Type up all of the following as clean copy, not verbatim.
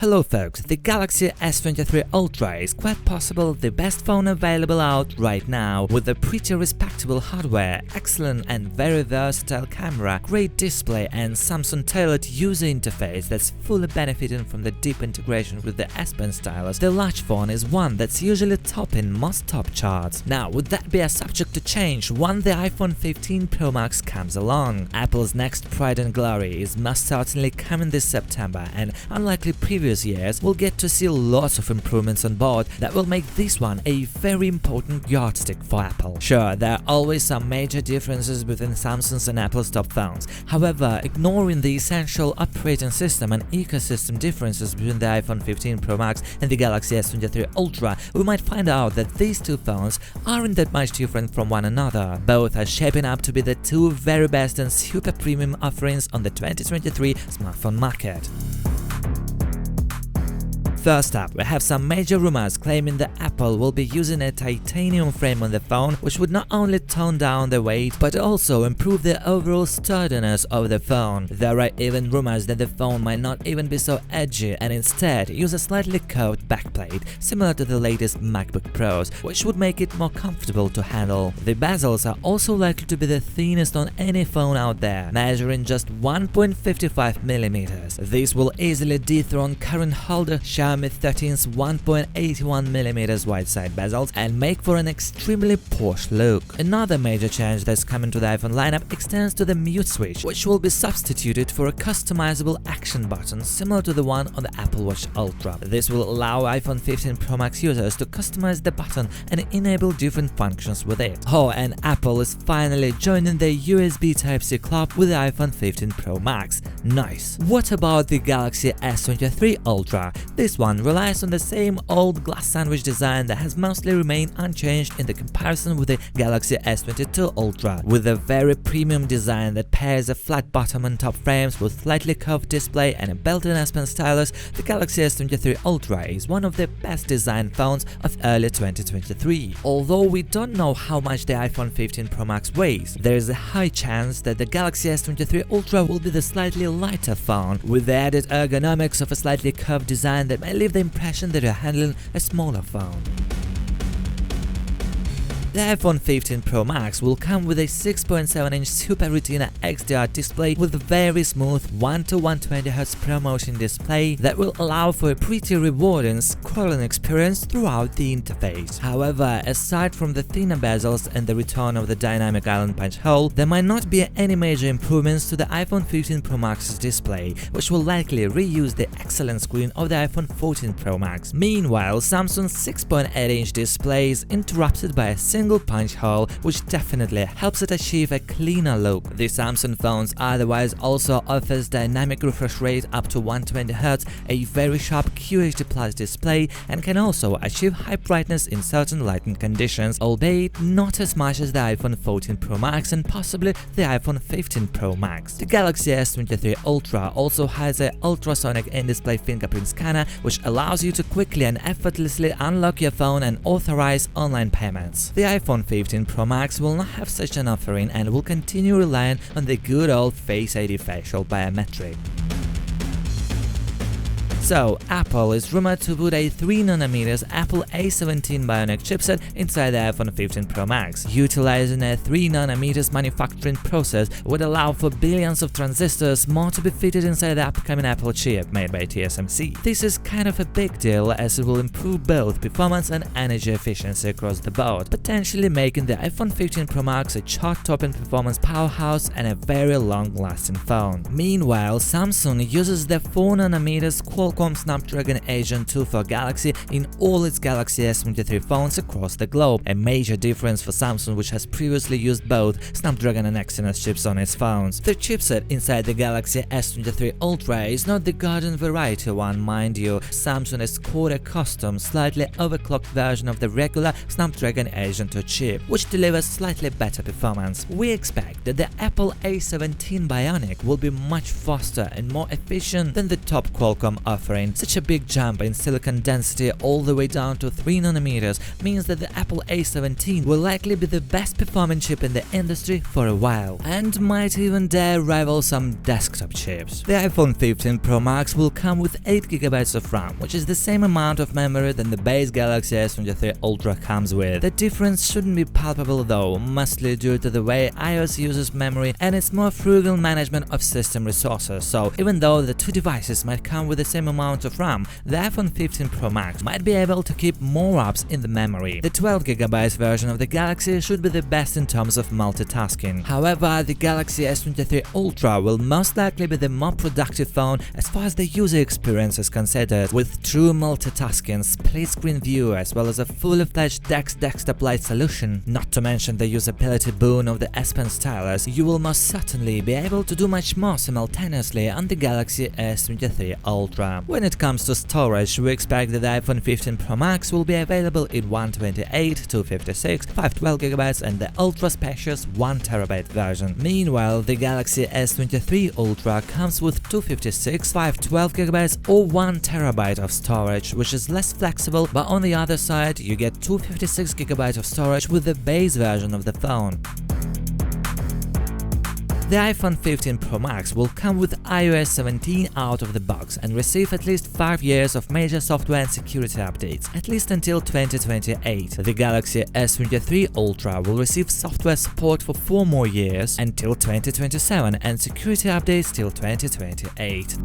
Hello folks, the Galaxy S23 Ultra is quite possible the best phone available out right now, with a pretty respectable hardware, excellent and very versatile camera, great display and Samsung tailored user interface that's fully benefiting from the deep integration with the S Pen stylus. The large phone is one that's usually topping most top charts. Now, would that be a subject to change when the iPhone 15 Pro Max comes along? Apple's next pride and glory is most certainly coming this September, and unlikely previous years, we'll get to see lots of improvements on board that will make this one a very important yardstick for Apple. Sure, there are always some major differences between Samsung's and Apple's top phones. However, ignoring the essential operating system and ecosystem differences between the iPhone 15 Pro Max and the Galaxy S23 Ultra, we might find out that these two phones aren't that much different from one another. Both are shaping up to be the two very best and super premium offerings on the 2023 smartphone market. First up, we have some major rumors claiming that Apple will be using a titanium frame on the phone, which would not only tone down the weight, but also improve the overall sturdiness of the phone. There are even rumors that the phone might not even be so edgy and instead use a slightly curved backplate, similar to the latest MacBook Pros, which would make it more comfortable to handle. The bezels are also likely to be the thinnest on any phone out there, measuring just 1.55mm. This will easily dethrone current holder Xiaomi 13's 1.81mm wide side bezels and make for an extremely posh look. Another major change that's coming to the iPhone lineup extends to the mute switch, which will be substituted for a customizable action button similar to the one on the Apple Watch Ultra. This will allow iPhone 15 Pro Max users to customize the button and enable different functions with it. Oh, and Apple is finally joining the USB Type-C club with the iPhone 15 Pro Max. Nice! What about the Galaxy S23 Ultra? This one relies on the same old glass sandwich design that has mostly remained unchanged in the comparison with the Galaxy S22 Ultra. With a very premium design that pairs a flat bottom and top frames with slightly curved display and a built-in S Pen stylus, the Galaxy S23 Ultra is one of the best designed phones of early 2023. Although we don't know how much the iPhone 15 Pro Max weighs, there is a high chance that the Galaxy S23 Ultra will be the slightly lighter phone, with the added ergonomics of a slightly curved design that may leave the impression that you're handling a smaller phone. The iPhone 15 Pro Max will come with a 6.7-inch Super Retina XDR display with a very smooth 1:120Hz ProMotion display that will allow for a pretty rewarding scrolling experience throughout the interface. However, aside from the thinner bezels and the return of the dynamic island punch hole, there might not be any major improvements to the iPhone 15 Pro Max's display, which will likely reuse the excellent screen of the iPhone 14 Pro Max. Meanwhile, Samsung's 6.8-inch display is interrupted by a single punch hole, which definitely helps it achieve a cleaner look. The Samsung phones otherwise also offers dynamic refresh rate up to 120Hz, a very sharp QHD Plus display, and can also achieve high brightness in certain lighting conditions, albeit not as much as the iPhone 14 Pro Max and possibly the iPhone 15 Pro Max. The Galaxy S23 Ultra also has an ultrasonic in-display fingerprint scanner, which allows you to quickly and effortlessly unlock your phone and authorize online payments. The iPhone 15 Pro Max will not have such an offering and will continue relying on the good old Face ID facial biometric. So, Apple is rumored to put a 3nm Apple A17 Bionic chipset inside the iPhone 15 Pro Max. Utilizing a 3nm manufacturing process would allow for billions of transistors more to be fitted inside the upcoming Apple chip made by TSMC. This is kind of a big deal as it will improve both performance and energy efficiency across the board, potentially making the iPhone 15 Pro Max a chart-topping performance powerhouse and a very long-lasting phone. Meanwhile, Samsung uses the 4nm Qualcomm Snapdragon 8 for Galaxy in all its Galaxy S23 phones across the globe, a major difference for Samsung, which has previously used both Snapdragon and Exynos chips on its phones. The chipset inside the Galaxy S23 Ultra is not the garden variety one, mind you. Samsung has scored a custom, slightly overclocked version of the regular Snapdragon 8 chip, which delivers slightly better performance. We expect that the Apple A17 Bionic will be much faster and more efficient than the top Qualcomm offering offering. Such a big jump in silicon density all the way down to 3nm means that the Apple A17 will likely be the best performing chip in the industry for a while, and might even dare rival some desktop chips. The iPhone 15 Pro Max will come with 8GB of RAM, which is the same amount of memory than the base Galaxy S23 Ultra comes with. The difference shouldn't be palpable though, mostly due to the way iOS uses memory and its more frugal management of system resources, so even though the two devices might come with the same amount of RAM, the iPhone 15 Pro Max might be able to keep more apps in the memory. The 12GB version of the Galaxy should be the best in terms of multitasking. However, the Galaxy S23 Ultra will most likely be the more productive phone as far as the user experience is considered, with true multitasking, split-screen view, as well as a fully fledged desktop-like solution. Not to mention the usability boon of the S Pen stylus, you will most certainly be able to do much more simultaneously on the Galaxy S23 Ultra. When it comes to storage, we expect that the iPhone 15 Pro Max will be available in 128, 256, 512GB and the ultra-spacious 1TB version. Meanwhile, the Galaxy S23 Ultra comes with 256, 512GB or 1TB of storage, which is less flexible, but on the other side, you get 256GB of storage with the base version of the phone. The iPhone 15 Pro Max will come with iOS 17 out of the box and receive at least 5 years of major software and security updates, at least until 2028. The Galaxy S23 Ultra will receive software support for 4 more years until 2027 and security updates till 2028.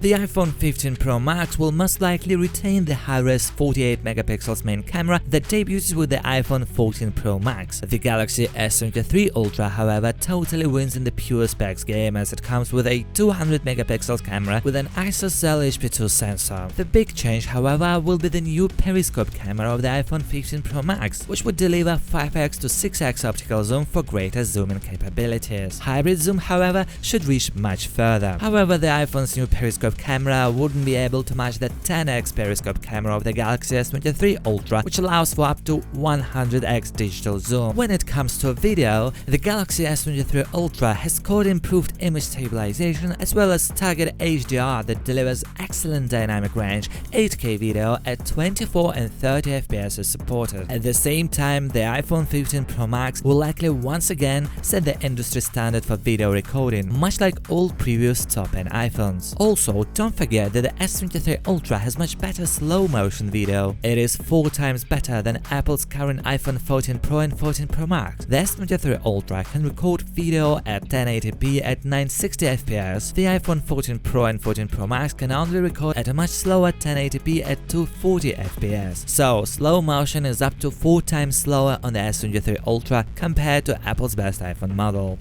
The iPhone 15 Pro Max will most likely retain the high-res 48MP main camera that debuted with the iPhone 14 Pro Max. The Galaxy S23 Ultra, however, totally wins in the pure specs game, as it comes with a 200MP camera with an ISOCELL HP2 sensor. The big change, however, will be the new periscope camera of the iPhone 15 Pro Max, which would deliver 5x to 6x optical zoom for greater zooming capabilities. Hybrid zoom, however, should reach much further. However, the iPhone's new periscope camera wouldn't be able to match the 10x periscope camera of the Galaxy S23 Ultra, which allows for up to 100x digital zoom. When it comes to video, the Galaxy S23 Ultra has scored improved image stabilization as well as target HDR that delivers excellent dynamic range. 8K video at 24 and 30fps is supported. At the same time, the iPhone 15 Pro Max will likely once again set the industry standard for video recording, much like all previous top-end iPhones. Also, don't forget that the S23 Ultra has much better slow-motion video. It is 4 times better than Apple's current iPhone 14 Pro and 14 Pro Max. The S23 Ultra can record video at 1080p at 960fps. The iPhone 14 Pro and 14 Pro Max can only record at a much slower 1080p at 240fps. So, slow motion is up to 4 times slower on the S23 Ultra compared to Apple's best iPhone model.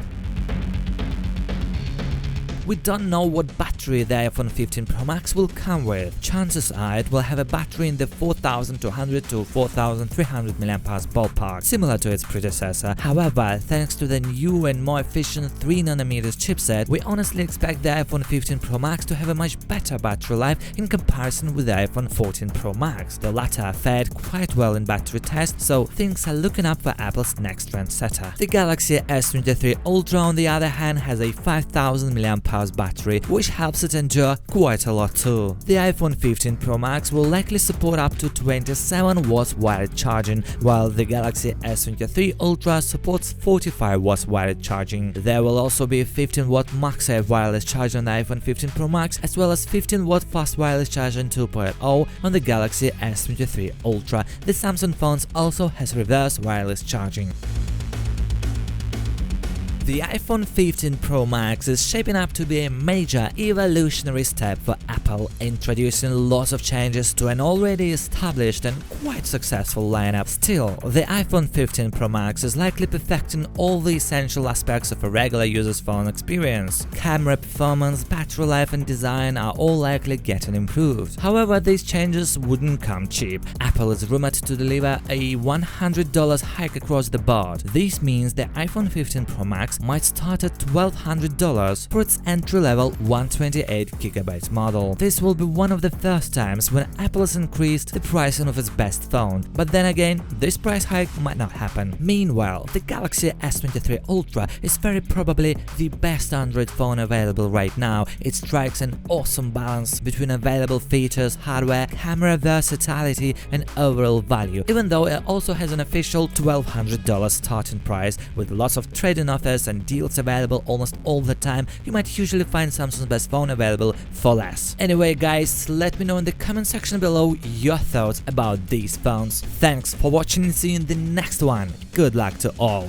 We don't know what battery the iPhone 15 Pro Max will come with. Chances are it will have a battery in the 4200 to 4300 mAh ballpark, similar to its predecessor. However, thanks to the new and more efficient 3nm chipset, we honestly expect the iPhone 15 Pro Max to have a much better battery life in comparison with the iPhone 14 Pro Max. The latter fared quite well in battery tests, so things are looking up for Apple's next trendsetter. The Galaxy S23 Ultra, on the other hand, has a 5000 mAh battery, which helps it endure quite a lot too. The iPhone 15 Pro Max will likely support up to 27W wired charging, while the Galaxy S23 Ultra supports 45W wired charging. There will also be 15W MagSafe wireless charging on the iPhone 15 Pro Max, as well as 15W fast wireless charging 2.0 on the Galaxy S23 Ultra. The Samsung phones also has reverse wireless charging. The iPhone 15 Pro Max is shaping up to be a major evolutionary step for Apple, introducing lots of changes to an already established and quite successful lineup. Still, the iPhone 15 Pro Max is likely perfecting all the essential aspects of a regular user's phone experience. Camera performance, battery life and design are all likely getting improved. However, these changes wouldn't come cheap. Apple is rumored to deliver a $100 hike across the board. This means the iPhone 15 Pro Max might start at $1,200 for its entry-level 128GB model. this will be one of the first times when Apple has increased the pricing of its best phone. But then again, this price hike might not happen. Meanwhile, the Galaxy S23 Ultra is very probably the best Android phone available right now. It strikes an awesome balance between available features, hardware, camera versatility, and overall value, even though it also has an official $1,200 starting price. With lots of trade-in offers and deals available almost all the time, you might usually find Samsung's best phone available for less. Anyway guys, let me know in the comment section below your thoughts about these phones. Thanks for watching and see you in the next one. Good luck to all.